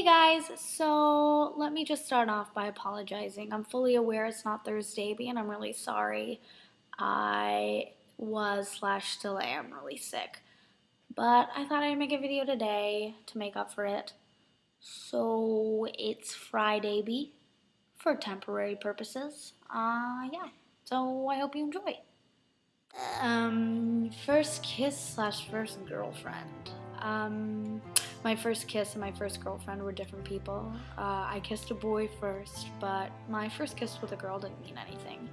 Guys, so let me just start off by apologizing. I'm fully aware it's not Frid-Aby and I'm really sorry. I was slash still am really sick. But I thought I'd make a video today to make up for it. So it's Frid-Aby for temporary purposes. Yeah. So I hope you enjoy. First kiss slash first girlfriend. My first kiss and my first girlfriend were different people. I kissed a boy first, but my first kiss with a girl didn't mean anything.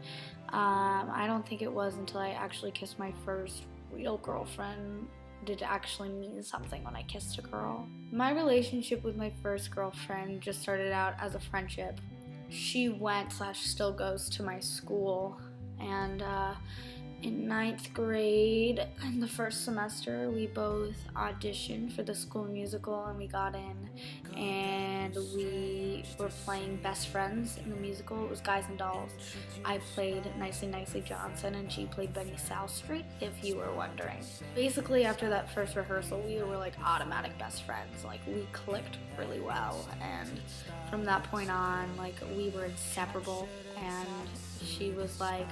I don't think it was until I actually kissed my first real girlfriend did it actually mean something when I kissed a girl. My relationship with my first girlfriend just started out as a friendship. She went slash still goes to my school, and in 9th grade, in the first semester, we both auditioned for the school musical and we got in, and we were playing best friends in the musical. It was Guys and Dolls. I played Nicely Johnson and she played Benny Southstreet, if you were wondering. Basically, after that first rehearsal, we were like automatic best friends. Like, we clicked really well, and from that point on, like, we were inseparable, and she was like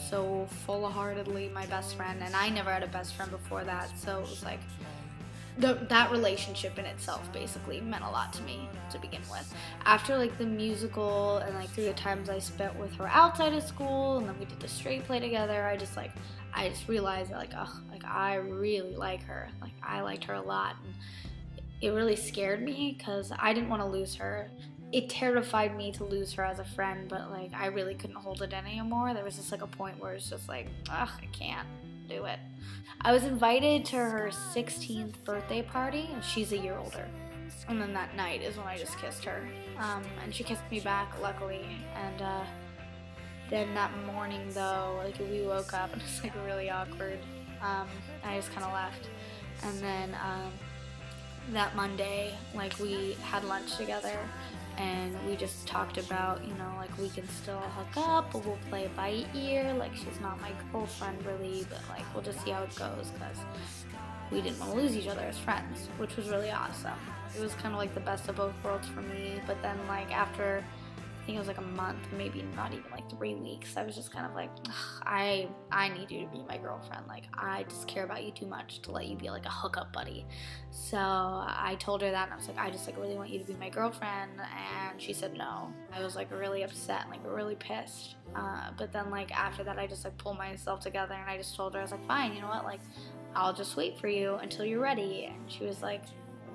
so full-heartedly my best friend, and I never had a best friend before that, so it was like that relationship in itself basically meant a lot to me to begin with. After like the musical and like through the times I spent with her outside of school, and then we did the straight play together, I just realized that I really like her. Like, I liked her a lot, and it really scared me because I didn't want to lose her. It terrified me to lose her as a friend, but like I really couldn't hold it in anymore. There was just like a point where it's just like, ugh, I can't do it. I was invited to her 16th birthday party, and she's a year older. And then that night is when I just kissed her. And she kissed me back, luckily. And then that morning though, like we woke up and it's like really awkward. I just kind of left. And then that Monday, like we had lunch together, and we just talked about, you know, like we can still hook up, but we'll play it by ear. Like, she's not my girlfriend really, but like we'll just see how it goes, because we didn't want to lose each other as friends, which was really awesome. It was kind of like the best of both worlds for me. But then like after, I think it was like a month, maybe not even like 3 weeks, I was just kind of like, I need you to be my girlfriend. Like, I just care about you too much to let you be like a hookup buddy. So I told her that, and I was like, I just like really want you to be my girlfriend, and she said no. I was like really upset and like really pissed. But then like after that, I just like pulled myself together, and I just told her, I was like, fine, you know what, like I'll just wait for you until you're ready. And she was like,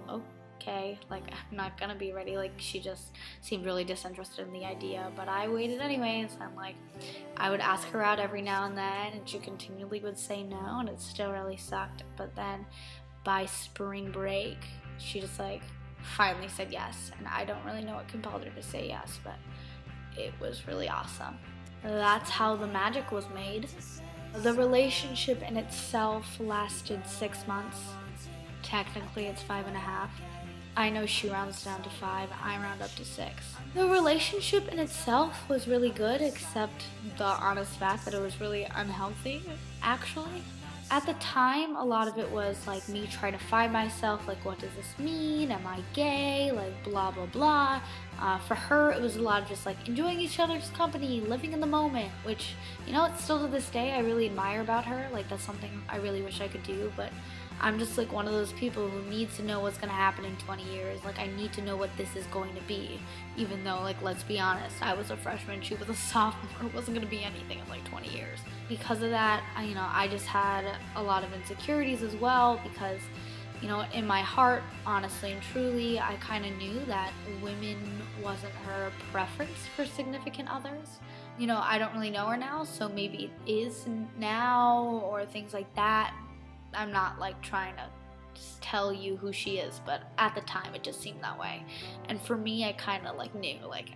okay, like I'm not gonna be ready. Like, she just seemed really disinterested in the idea, but I waited anyways, and like I would ask her out every now and then, and she continually would say no, and it still really sucked. But then by spring break, she just like finally said yes, and I don't really know what compelled her to say yes, but it was really awesome. That's how the magic was made. The relationship in itself lasted 6 months. Technically it's 5.5. I know she rounds down to 5, I round up to 6. The relationship in itself was really good, except the honest fact that it was really unhealthy, actually. At the time, a lot of it was like me trying to find myself, like, what does this mean? Am I gay? Like, blah, blah, blah. For her, it was a lot of just like enjoying each other's company, living in the moment, which, you know, it's still to this day I really admire about her. Like, that's something I really wish I could do, but I'm just like one of those people who needs to know what's going to happen in 20 years. Like, I need to know what this is going to be, even though, like, let's be honest, I was a freshman, she was a sophomore. It wasn't going to be anything in like 20 years. Because of that, I just had a lot of insecurities as well, because, you know, in my heart, honestly and truly, I kind of knew that women wasn't her preference for significant others. You know, I don't really know her now, so maybe it is now, or things like that. I'm not like trying to just tell you who she is, but at the time it just seemed that way. And for me, I kind of like knew like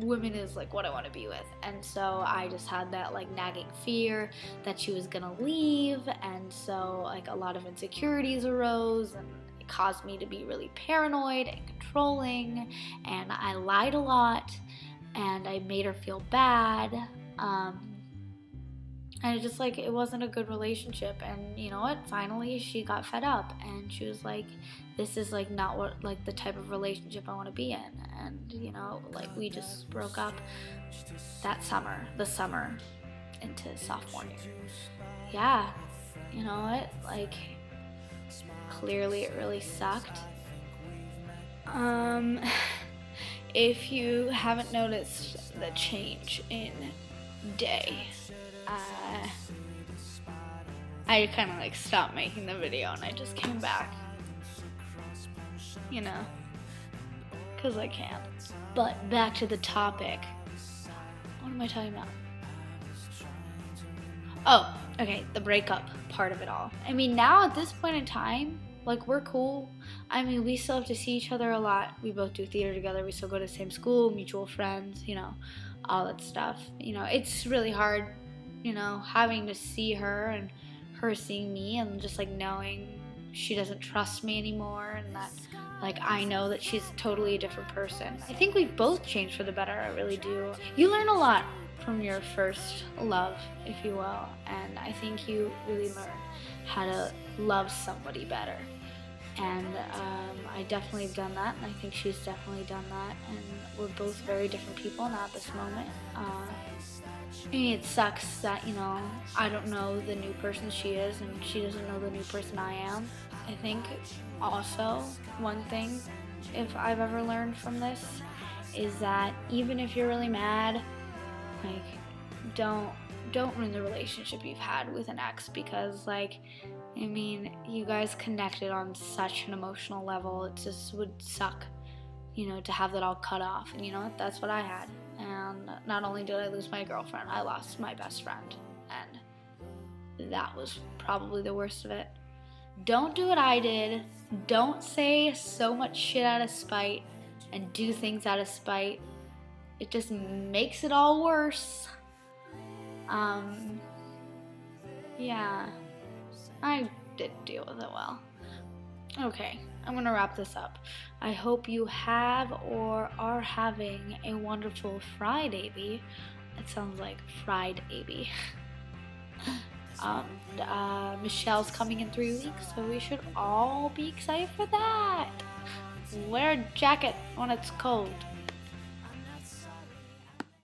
women is like what I want to be with. And so I just had that like nagging fear that she was gonna leave, and so like a lot of insecurities arose, and it caused me to be really paranoid and controlling, and I lied a lot, and I made her feel bad. And it just like it wasn't a good relationship. And you know what, finally she got fed up and she was like, this is like not what like the type of relationship I want to be in. And you know, like we just broke up that summer, the summer into sophomore year. Yeah, you know what, like clearly it really sucked. um if you haven't noticed the change in Day, I kind of like stopped making the video and I just came back, you know, because I can. But back to the topic. What am I talking about? Oh, okay, the breakup part of it all. I mean, now at this point in time, like, we're cool. I mean, we still have to see each other a lot. We both do theater together. We still go to the same school, mutual friends, you know, all that stuff. You know, it's really hard, you know, having to see her and her seeing me and just, like, knowing she doesn't trust me anymore and that, like, I know that she's totally a different person. I think we've both changed for the better. I really do. You learn a lot from your first love, if you will, and I think you really learn how to love somebody better. And I definitely have done that, and I think she's definitely done that, and we're both very different people now at this moment. I mean, it sucks that, you know, I don't know the new person she is, and she doesn't know the new person I am. I think also one thing, if I've ever learned from this, is that even if you're really mad, like, don't ruin the relationship you've had with an ex, because, like, I mean, you guys connected on such an emotional level. It just would suck, you know, to have that all cut off. And you know what? That's what I had. And not only did I lose my girlfriend, I lost my best friend. And that was probably the worst of it. Don't do what I did. Don't say so much shit out of spite and do things out of spite. It just makes it all worse. Yeah, I didn't deal with it well. Okay, I'm gonna wrap this up. I hope you have or are having a wonderful Frid-Aby. It sounds like Frid-Aby. Michelle's coming in 3 weeks, so we should all be excited for that. Wear a jacket when it's cold.